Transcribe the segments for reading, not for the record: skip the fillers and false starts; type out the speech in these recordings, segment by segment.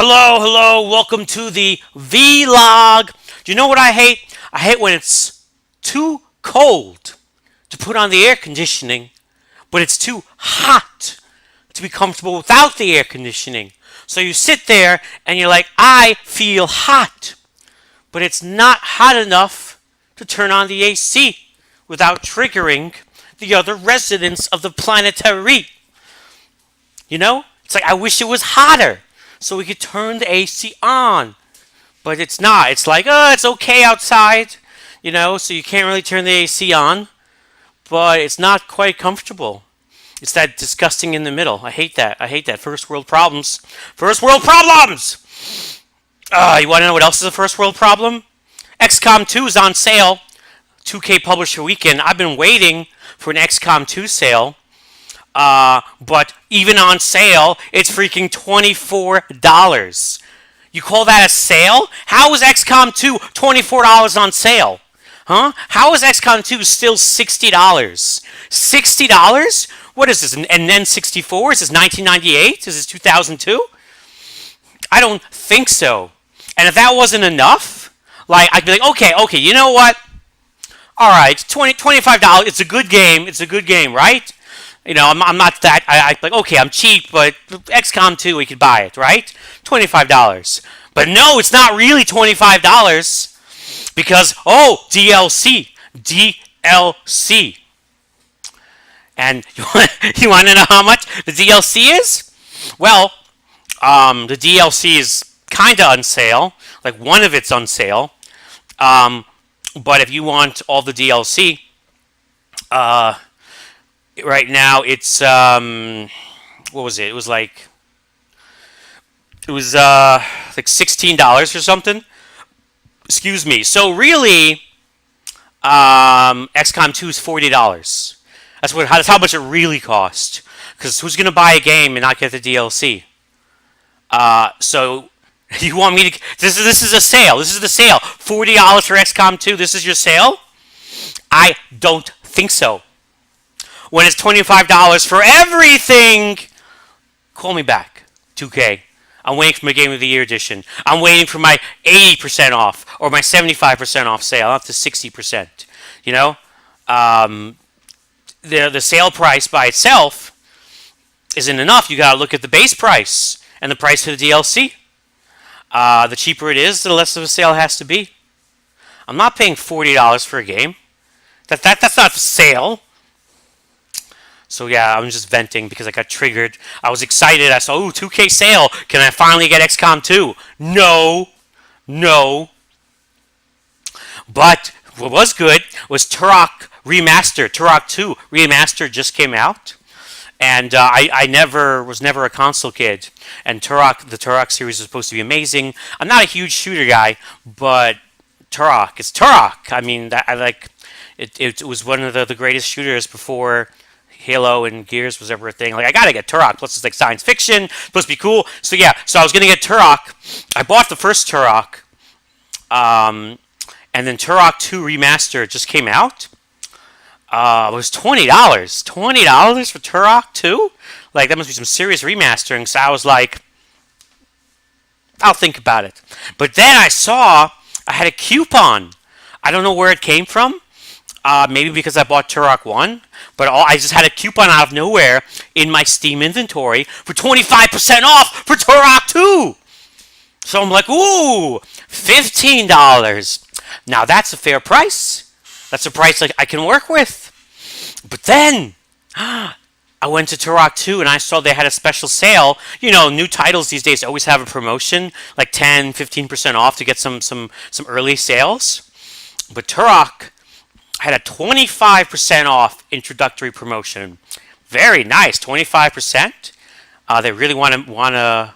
Hello, welcome to the vlog. Do you know what I hate? I hate when it's too cold to put on the air conditioning, but it's too hot to be comfortable without the air conditioning. So you sit there and you're like, I feel hot, but it's not hot enough to turn on the AC without triggering the other residents of the planetary. You know? It's like, I wish it was hotter so we could turn the AC on. But it's not. It's like, oh, it's okay outside, so you can't really turn the AC on. But it's not quite comfortable. It's that disgusting in the middle. I hate that. First world problems. First world problems! You want to know what else is a first world problem? XCOM 2 is on sale. 2K Publisher Weekend. I've been waiting for an XCOM 2 sale. But even on sale, it's freaking $24. You call that a sale? How is XCOM 2 $24 on sale? Huh? How is XCOM 2 still $60? $60? What is this? And then 64? Is this 1998? Is this 2002? I don't think so. And if that wasn't enough, I'd be like, okay, you know what? All right, $25. It's a good game, right? I'm not that. I like, okay, I'm cheap, but XCOM 2, we could buy it, right? $25. But no, it's not really $25 because, DLC. And you want to know how much the DLC is? Well, the DLC is kind of on sale. Like, one of it's on sale. But if you want all the DLC, right now it's what was it? It was like $16 or something. Excuse me. So really, XCOM 2 is $40. That's how much it really cost. Because who's gonna buy a game and not get the DLC? So you want me to? This is a sale. This is the sale. $40 for XCOM 2. This is your sale? I don't think so. When it's $25 for everything, call me back, 2K. I'm waiting for my Game of the Year edition. I'm waiting for my 80% off or my 75% off sale, up to 60%. The sale price by itself isn't enough. You got to look at the base price and the price of the DLC. The cheaper it is, the less of a sale it has to be. I'm not paying $40 for a game. That's not a sale. So yeah, I'm just venting because I got triggered. I was excited. I saw, 2K sale. Can I finally get XCOM 2? No. But what was good was Turok Remastered. Turok 2 Remastered just came out. And I was never a console kid. And the Turok series is supposed to be amazing. I'm not a huge shooter guy, but Turok, it's Turok. I mean, it was one of the greatest shooters before Halo and Gears was ever a thing. I gotta get Turok. Plus, it's like science fiction. Supposed to be cool. So yeah, I was gonna get Turok. I bought the first Turok, and then Turok 2 Remastered just came out. It was $20. $20 for Turok 2? That must be some serious remastering. So I was like, I'll think about it. But then I saw I had a coupon. I don't know where it came from. Maybe because I bought Turok 1, but I just had a coupon out of nowhere in my Steam inventory for 25% off for Turok 2. So I'm like, ooh, $15. Now that's a fair price. That's a price I can work with. But then I went to Turok 2 and I saw they had a special sale. New titles these days always have a promotion, like 10, 15% off to get some early sales. But Turok had a 25% off introductory promotion. Very nice, 25%. They really want to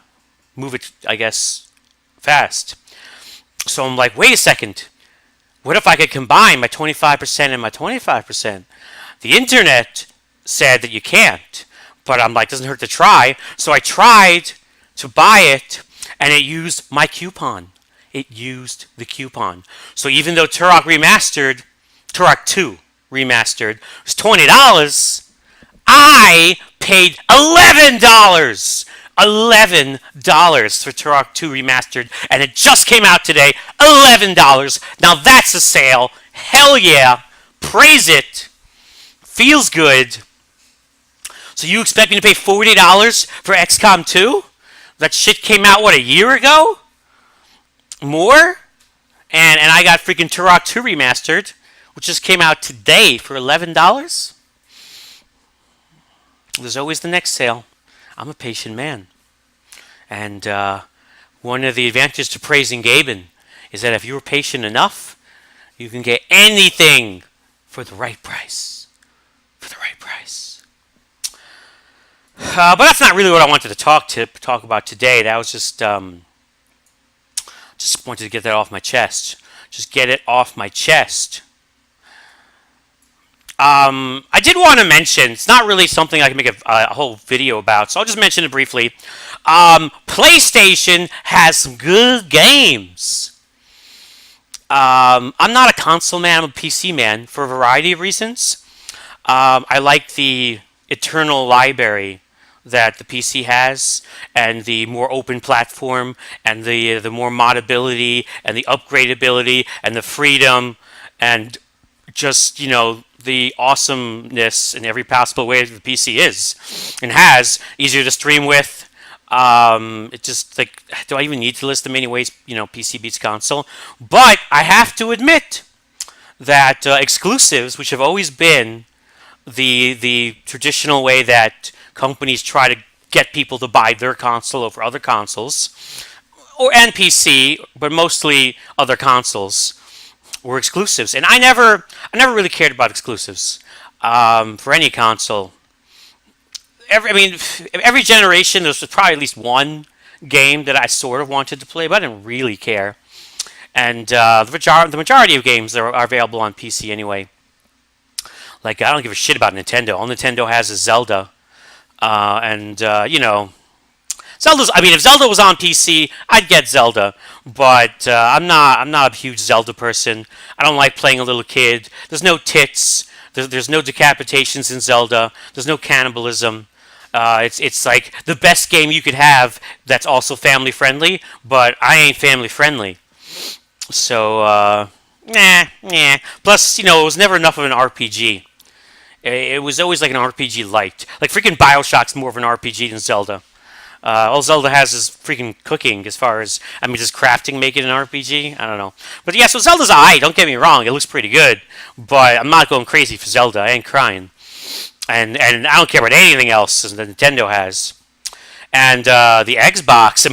move it, I guess, fast. So I'm like, wait a second. What if I could combine my 25% and my 25%? The internet said that you can't, but I'm like, doesn't hurt to try. So I tried to buy it, and it used my coupon. It used the coupon. So even though Turok 2 Remastered was $20, I paid $11. $11 for Turok 2 Remastered, and it just came out today. $11. Now that's a sale. Hell yeah. Praise it. Feels good. So you expect me to pay $40 for XCOM 2? That shit came out, what, a year ago? More? And I got freaking Turok 2 Remastered, which just came out today for $11? There's always the next sale. I'm a patient man. And one of the advantages to praising Gaben is that if you're patient enough, you can get anything for the right price. For the right price. But that's not really what I wanted to talk about today. That was just wanted to get that off my chest. Just get it off my chest. I did want to mention, it's not really something I can make a whole video about, so I'll just mention it briefly. PlayStation has some good games. I'm not a console man, I'm a PC man for a variety of reasons. I like the eternal library that the PC has, and the more open platform, and the more modability, and the upgradability, and the freedom, and just, the awesomeness in every possible way that the PC is and has. Easier to stream with. It just, like, do I even need to list the many ways, PC beats console? But I have to admit that exclusives, which have always been the traditional way that companies try to get people to buy their console over other consoles, and PC, but mostly other consoles, were exclusives. And I never really cared about exclusives for any console. Every generation there's probably at least one game that I sort of wanted to play, but I didn't really care. And the majority of games are available on PC anyway. Like, I don't give a shit about Nintendo. All Nintendo has is Zelda. Zelda's. If Zelda was on PC, I'd get Zelda. But I'm not a huge Zelda person. I don't like playing a little kid. There's no tits. There's no decapitations in Zelda. There's no cannibalism. It's like the best game you could have that's also family friendly. But I ain't family friendly. So nah. Plus, it was never enough of an RPG. It was always like an RPG light. Like, freaking Bioshock's more of an RPG than Zelda. All Zelda has is freaking cooking, as far as, does crafting make it an RPG? I don't know. But yeah, so Zelda's alright, don't get me wrong, it looks pretty good. But I'm not going crazy for Zelda, I ain't crying. And I don't care about anything else that Nintendo has. And the Xbox,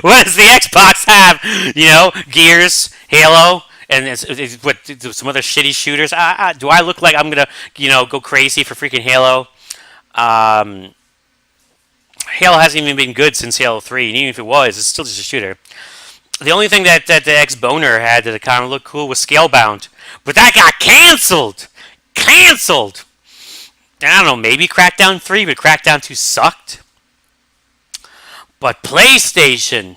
what does the Xbox have? Gears, Halo, and what, some other shitty shooters. Do I look like I'm gonna, go crazy for freaking Halo? Halo hasn't even been good since Halo 3, and even if it was, it's still just a shooter. The only thing that the X-Boner had that kind of looked cool was Scalebound, but that got cancelled. And I don't know, maybe Crackdown 3, but Crackdown 2 sucked. But PlayStation.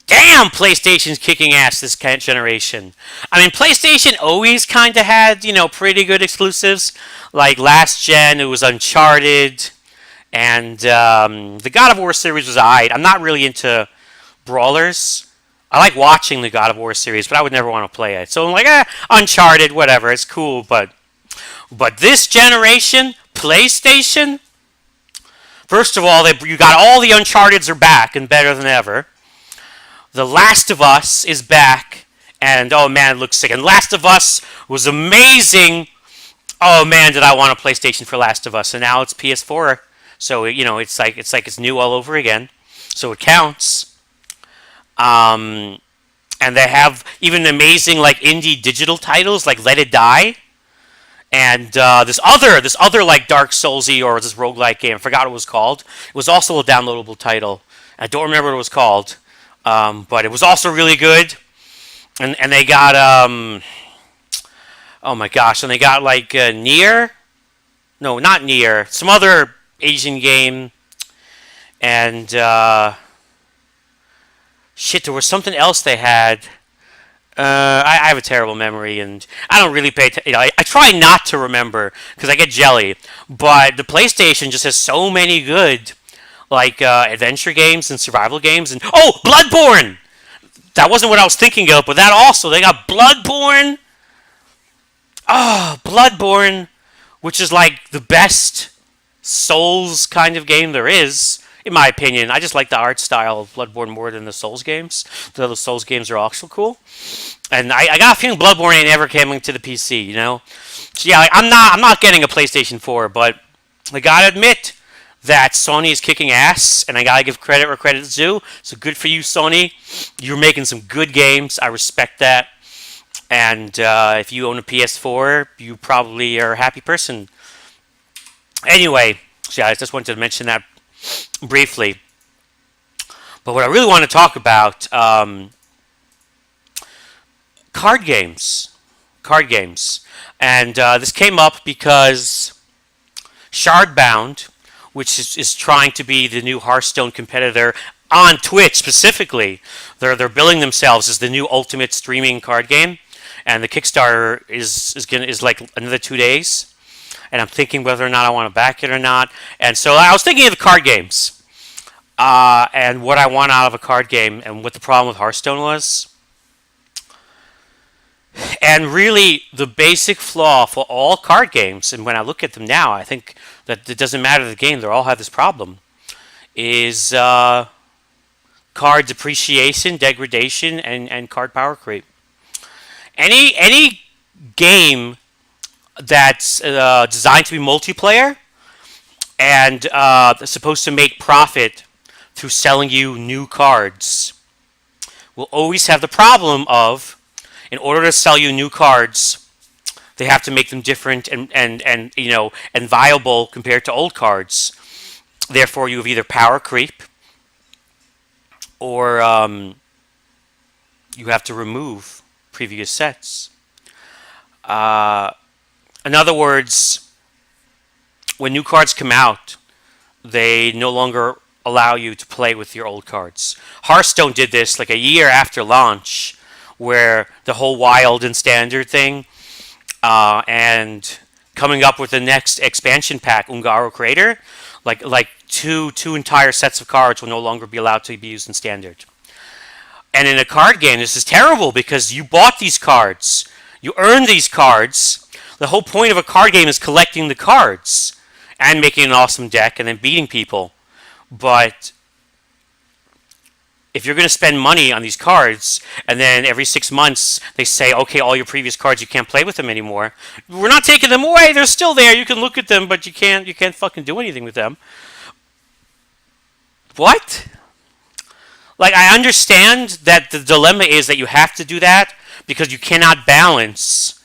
Damn, PlayStation's kicking ass this generation. PlayStation always kind of had, pretty good exclusives. Like last gen, it was Uncharted. And the God of War series was alright. I'm not really into brawlers. I like watching the God of War series, but I would never want to play it. So I'm like, Uncharted, whatever, it's cool. But this generation, PlayStation, first of all, you got all the Uncharteds are back and better than ever. The Last of Us is back, and oh man, it looks sick. And Last of Us was amazing. Oh man, did I want a PlayStation for Last of Us? And now it's PS4, so it's like it's new all over again. So it counts. And they have even amazing like indie digital titles like Let It Die, and this other like Dark Soulsy or this roguelike game. I forgot what it was called. It was also a downloadable title. I don't remember what it was called. But it was also really good, and they got oh my gosh, and they got like Nier, no, not Nier, some other Asian game, and shit, there was something else they had. I have a terrible memory, and I don't really pay. I try not to remember because I get jelly. But the PlayStation just has so many good, like adventure games and survival games, and oh, Bloodborne. That wasn't what I was thinking of, but that also they got Bloodborne. Oh, Bloodborne, which is like the best Souls kind of game there is, in my opinion. I just like the art style of Bloodborne more than the Souls games. The Souls games are also cool. And I got a feeling Bloodborne ain't ever coming to the PC, you know? So yeah, like, I'm not getting a PlayStation 4, but I gotta admit that Sony is kicking ass, and I gotta give credit where credit's due. So good for you, Sony. You're making some good games. I respect that. And if you own a PS4, you probably are a happy person. Anyway, so yeah, I just wanted to mention that briefly. But what I really want to talk about, card games. Card games. And this came up because Shardbound, which is trying to be the new Hearthstone competitor on Twitch specifically, they're billing themselves as the new ultimate streaming card game, and the Kickstarter is like another 2 days. And I'm thinking whether or not I want to back it or not. And so I was thinking of the card games, and what I want out of a card game, and what the problem with Hearthstone was. And really, the basic flaw for all card games, and when I look at them now, I think that it doesn't matter the game; they all have this problem. Is card depreciation, degradation, and card power creep. Any game that's designed to be multiplayer and supposed to make profit through selling you new cards will always have the problem of, in order to sell you new cards, they have to make them different and viable compared to old cards. Therefore, you have either power creep or you have to remove previous sets. In other words, when new cards come out, they no longer allow you to play with your old cards. Hearthstone did this like a year after launch, where the whole wild and standard thing, and coming up with the next expansion pack, Ungaro Creator, like two entire sets of cards will no longer be allowed to be used in standard. And in a card game, this is terrible because you bought these cards, you earned these cards. The whole point of a card game is collecting the cards and making an awesome deck and then beating people. But if you're going to spend money on these cards and then every 6 months they say, okay, all your previous cards, you can't play with them anymore. We're not taking them away. They're still there. You can look at them, but you can't fucking do anything with them. What? Like, I understand that the dilemma is that you have to do that because you cannot balance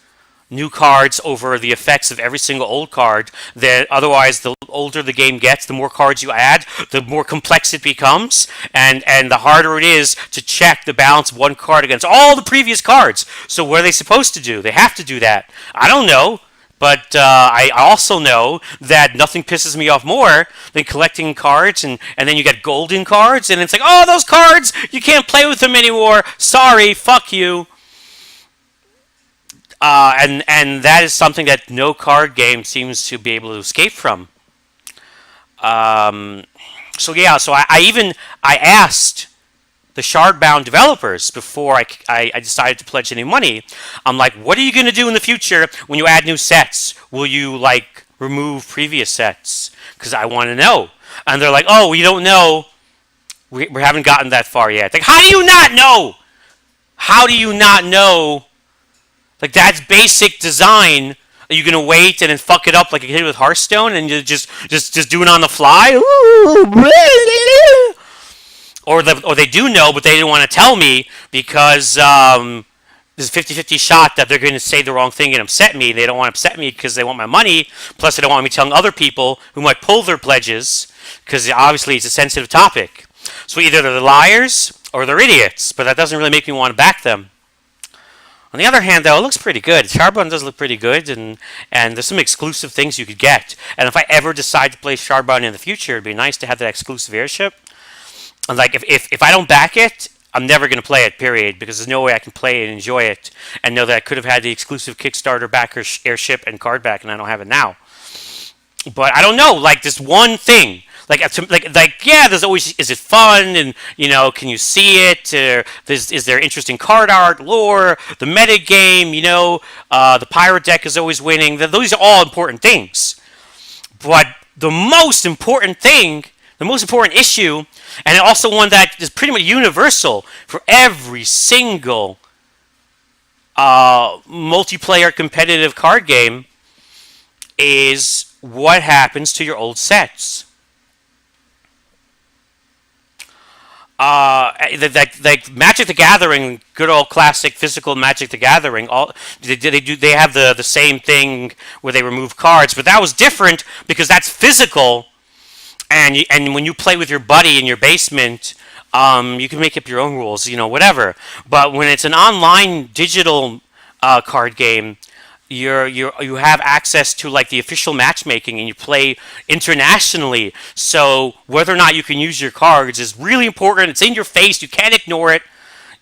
new cards over the effects of every single old card. That otherwise, the older the game gets, the more cards you add, the more complex it becomes, and the harder it is to check the balance of one card against all the previous cards. So what are they supposed to do? They have to do that. I don't know. But I also know that nothing pisses me off more than collecting cards, and then you get golden cards, and it's like, oh, those cards, you can't play with them anymore. Sorry, fuck you. And that is something that no card game seems to be able to escape from. So I asked the Shardbound developers before I decided to pledge any money. I'm like, what are you going to do in the future when you add new sets? Will you like remove previous sets? Because I want to know. And they're like, oh, we don't know. We haven't gotten that far yet. Like, how do you not know? How do you not know? Like, that's basic design. Are you gonna wait and then fuck it up like you did with Hearthstone and you just do it on the fly? Or they do know, but they didn't want to tell me because there's a 50-50 shot that they're going to say the wrong thing and upset me. They don't want to upset me because they want my money. Plus, they don't want me telling other people who might pull their pledges because obviously it's a sensitive topic. So either they're liars or they're idiots, but that doesn't really make me want to back them. On the other hand, though, it looks pretty good. Shardbound does look pretty good, and there's some exclusive things you could get. And if I ever decide to play Shardbound in the future, it'd be nice to have that exclusive airship. And like, if I don't back it, I'm never going to play it, period, because there's no way I can play it and enjoy it and know that I could have had the exclusive Kickstarter backer airship and card back, and I don't have it now. But I don't know, like this one thing. Yeah, there's always, is it fun, and can you see it, is there interesting card art, lore, the meta game, the pirate deck is always winning. Those are all important things, but the most important thing, the most important issue, and also one that is pretty much universal for every single multiplayer competitive card game, is what happens to your old sets. Like Magic the Gathering, good old classic physical Magic the Gathering. They have the same thing where they remove cards, but that was different because that's physical, and when you play with your buddy in your basement, you can make up your own rules, whatever. But when it's an online digital card game, you have access to like the official matchmaking, and you play internationally. So whether or not you can use your cards is really important. It's in your face. You can't ignore it.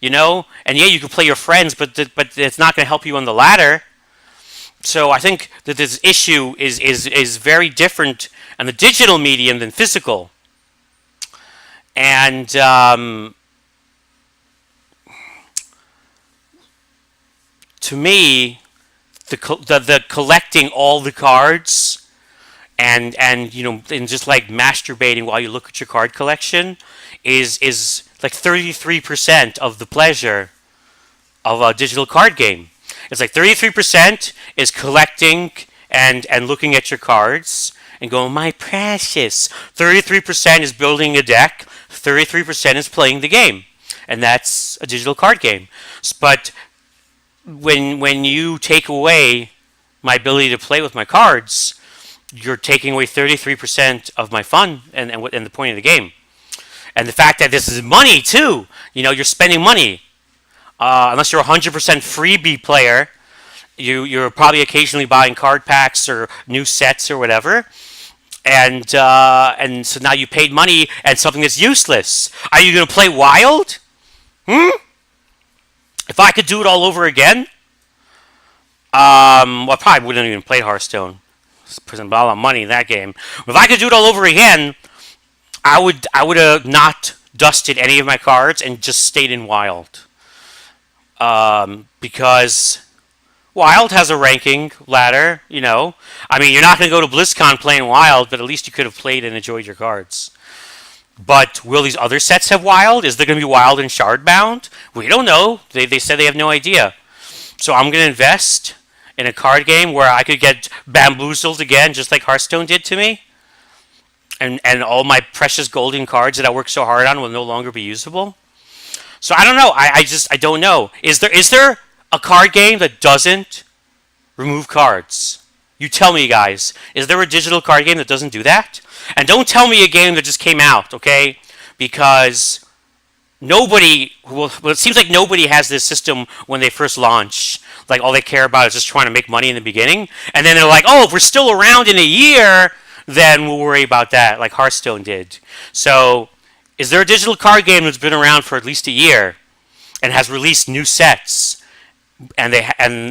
And yeah, you can play your friends, but it's not going to help you on the ladder. So I think that this issue is very different on the digital medium than physical. And to me, the collecting all the cards and just like masturbating while you look at your card collection is like 33% of the pleasure of a digital card game. It's like 33% is collecting and looking at your cards and going, my precious. 33% is building a deck. 33% is playing the game, and that's a digital card game. But when you take away my ability to play with my cards, you're taking away 33% of my fun and the point of the game. And the fact that this is money too, you're spending money. Unless you're a 100% freebie player, you're probably occasionally buying card packs or new sets or whatever. And so now you paid money and something that's useless. Are you going to play Wild? If I could do it all over again, well, I probably wouldn't even play Hearthstone. Spent a lot of money in that game. But if I could do it all over again, I would have not dusted any of my cards and just stayed in Wild. Because Wild has a ranking ladder, I mean, you're not going to go to BlizzCon playing Wild, but at least you could have played and enjoyed your cards. But will these other sets have Wild? Is there going to be Wild and Shardbound? We don't know. They said they have no idea. So I'm going to invest in a card game where I could get bamboozled again, just like Hearthstone did to me. And all my precious golden cards that I worked so hard on will no longer be usable. So I don't know. I don't know. Is there a card game that doesn't remove cards? You tell me, guys. Is there a digital card game that doesn't do that? And don't tell me a game that just came out, okay? Because it seems like nobody has this system when they first launch. Like, all they care about is just trying to make money in the beginning. And then they're like, oh, if we're still around in a year, then we'll worry about that, like Hearthstone did. So, is there a digital card game that's been around for at least a year and has released new sets, and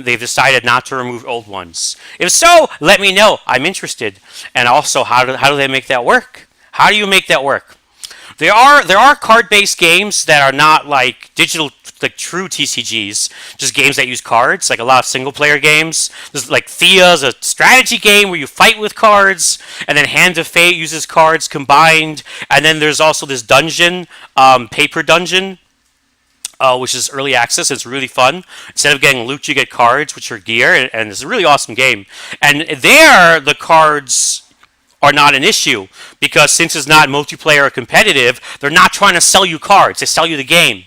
they've decided not to remove old ones? If so, let me know. I'm interested. And also, how do they make that work? How do you make that work? There are card-based games that are not like digital, like true TCGs, just games that use cards, like a lot of single-player games. There's like Thea's a strategy game where you fight with cards, and then Hand of Fate uses cards combined, and then there's also this dungeon, Paper Dungeon, which is early access. It's really fun. Instead of getting loot, you get cards, which are gear, and it's a really awesome game. And there, the cards are not an issue, because since it's not multiplayer or competitive, they're not trying to sell you cards. They sell you the game,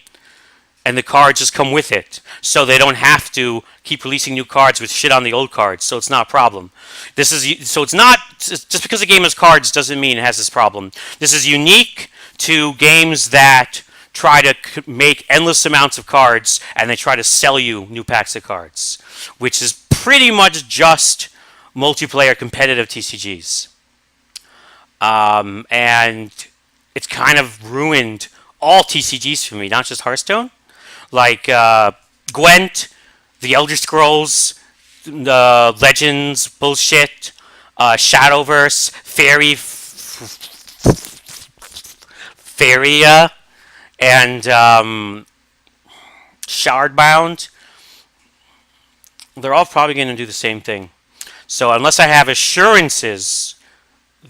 and the cards just come with it. So they don't have to keep releasing new cards with shit on the old cards, so it's not a problem. So it's not, just because a game has cards doesn't mean it has this problem. This is unique to games that try to make endless amounts of cards, and they try to sell you new packs of cards, which is pretty much just multiplayer competitive TCGs. And it's kind of ruined all TCGs for me, not just Hearthstone. Like Gwent, the Elder Scrolls, the Legends bullshit, Shadowverse, Faeria, and Shardbound. They're all probably going to do the same thing. So unless I have assurances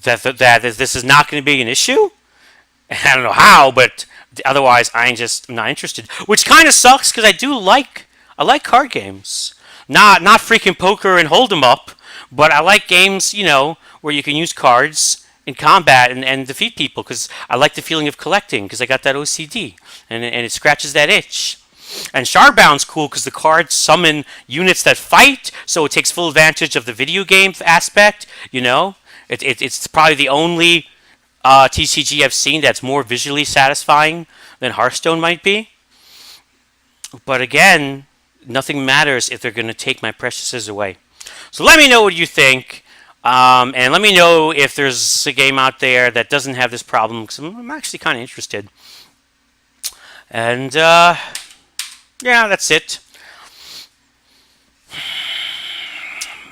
that this is not going to be an issue, and I don't know how, but otherwise I'm just not interested. Which kind of sucks because I like card games, not freaking poker and hold 'em up, but I like games where you can use cards in combat and defeat people because I like the feeling of collecting because I got that OCD and it scratches that itch. And Shardbound's cool because the cards summon units that fight, so it takes full advantage of the video game aspect. It's probably the only TCG I've seen that's more visually satisfying than Hearthstone might be. But again, nothing matters if they're going to take my preciouses away. So let me know what you think. And let me know if there's a game out there that doesn't have this problem, because I'm actually kind of interested. And, yeah, that's it.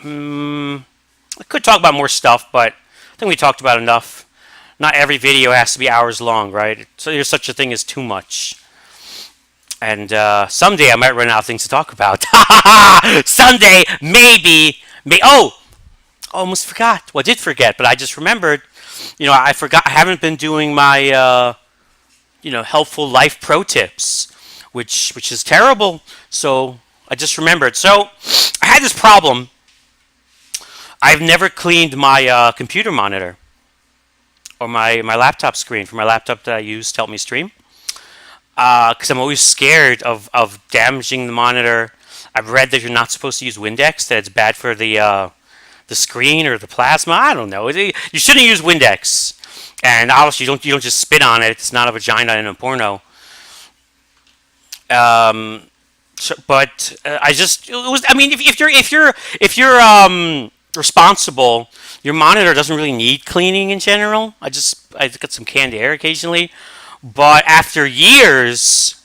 I could talk about more stuff, but I think we talked about enough. Not every video has to be hours long, right? So there's such a thing as too much. And someday I might run out of things to talk about. Someday, maybe. Oh, almost forgot. Well, I did forget, but I just remembered. I forgot. I haven't been doing my, helpful life pro tips, which is terrible. So I just remembered. So I had this problem. I've never cleaned my computer monitor or my laptop screen for my laptop that I use to help me stream. Because I'm always scared of damaging the monitor. I've read that you're not supposed to use Windex, that it's bad for the screen or the plasma. I don't know. You shouldn't use Windex. And obviously, you don't just spit on it. It's not a vagina in a porno. But I just it was. I mean, if you're responsible, your monitor doesn't really need cleaning in general. I got some canned air occasionally. But after years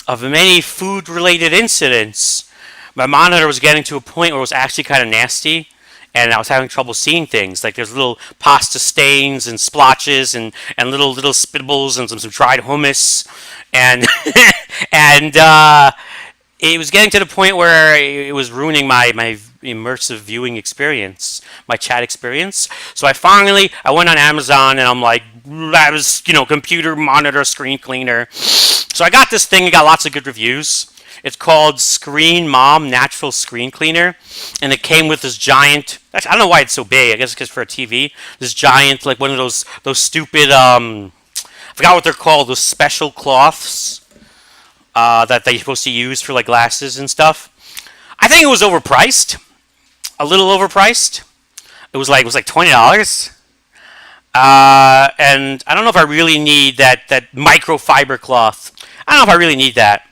of many food-related incidents, my monitor was getting to a point where it was actually kind of nasty, and I was having trouble seeing things. Like there's little pasta stains and splotches and little spitballs and some dried hummus, and and it was getting to the point where it was ruining my immersive viewing experience, my chat experience. So I went on Amazon and I'm like, that was, computer monitor screen cleaner. So I got this thing. It got lots of good reviews. It's called Screen Mom Natural Screen Cleaner, and it came with this giant. Actually, I don't know why it's so big. I guess it's because for a TV. This giant, like one of those stupid. I forgot what they're called. Those special cloths that they're supposed to use for like glasses and stuff. I think it was overpriced. A little overpriced. It was like $20. And I don't know if I really need that microfiber cloth. I don't know if I really need that.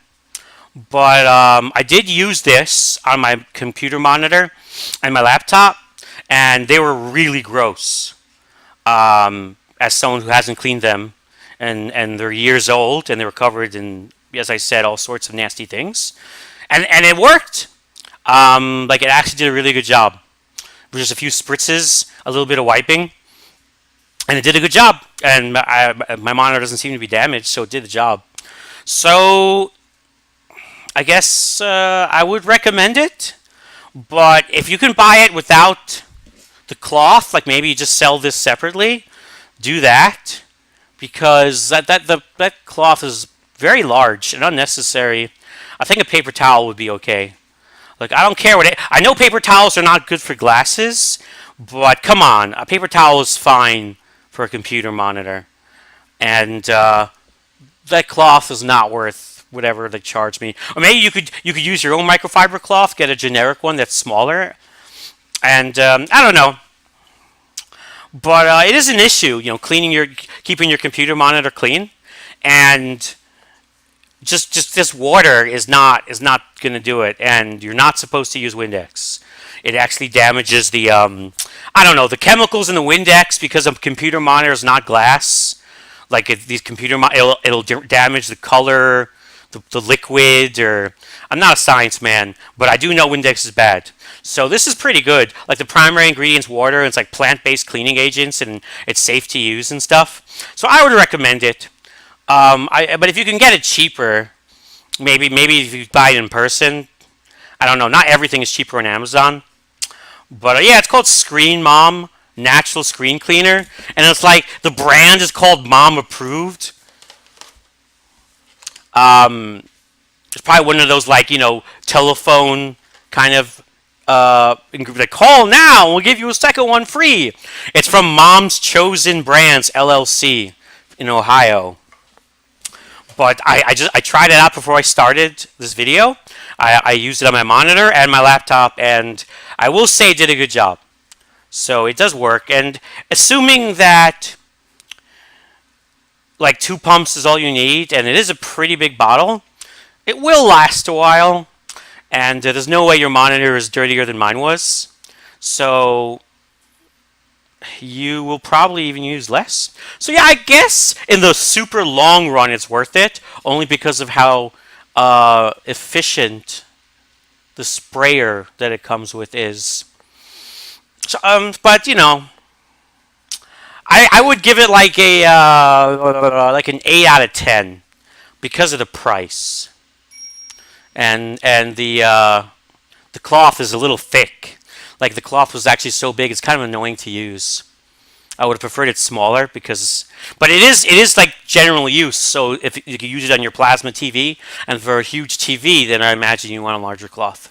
But I did use this on my computer monitor and my laptop, and they were really gross. As someone who hasn't cleaned them, and they're years old, and they were covered in, as I said, all sorts of nasty things. And it worked. It actually did a really good job. There was just a few spritzes, a little bit of wiping, and it did a good job. And my monitor doesn't seem to be damaged, so it did the job. So I guess I would recommend it. But if you can buy it without the cloth, like maybe you just sell this separately, do that. Because that cloth is very large and unnecessary. I think a paper towel would be okay. Like, I don't care I know paper towels are not good for glasses, but come on, a paper towel is fine for a computer monitor. And that cloth is not worth whatever they charge me. Or maybe you could use your own microfiber cloth, get a generic one that's smaller. And I don't know. But it is an issue, keeping your computer monitor clean. And just this water is not going to do it, and you're not supposed to use Windex. It actually damages the the chemicals in the Windex, because a computer monitor is not glass. like these computer, it'll damage the color, the liquid, or I'm not a science man, but I do know Windex is bad. So this is pretty good. Like the primary ingredients, water, and it's like plant-based cleaning agents, and it's safe to use and stuff. So I would recommend it. But if you can get it cheaper, maybe if you buy it in person, I don't know. Not everything is cheaper on Amazon, but yeah, it's called Screen Mom Natural Screen Cleaner, and it's like the brand is called Mom Approved. It's probably one of those like telephone kind of like call now, we'll give you a second one free. It's from Mom's Chosen Brands LLC in Ohio. But I tried it out before I started this video. I used it on my monitor and my laptop, and I will say it did a good job. So it does work, and assuming that like 2 pumps is all you need, and it is a pretty big bottle, it will last a while, and there's no way your monitor is dirtier than mine was. So you will probably even use less. So yeah, I guess in the super long run it's worth it, only because of how efficient the sprayer that it comes with is. So, but I would give it like like an 8 out of 10 because of the price, and the cloth is a little thick. Like the cloth was actually so big, it's kind of annoying to use. I would have preferred it smaller but it is like general use. So if you can use it on your plasma TV, and for a huge TV, then I imagine you want a larger cloth.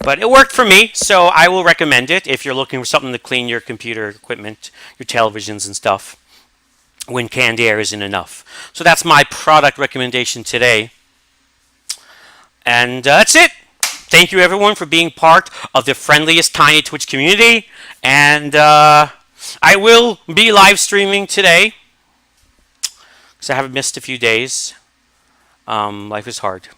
But it worked for me, so I will recommend it if you're looking for something to clean your computer equipment, your televisions and stuff, when canned air isn't enough. So that's my product recommendation today. And that's it. Thank you everyone for being part of the friendliest tiny Twitch community. And I will be live streaming today because I haven't missed a few days. Life is hard.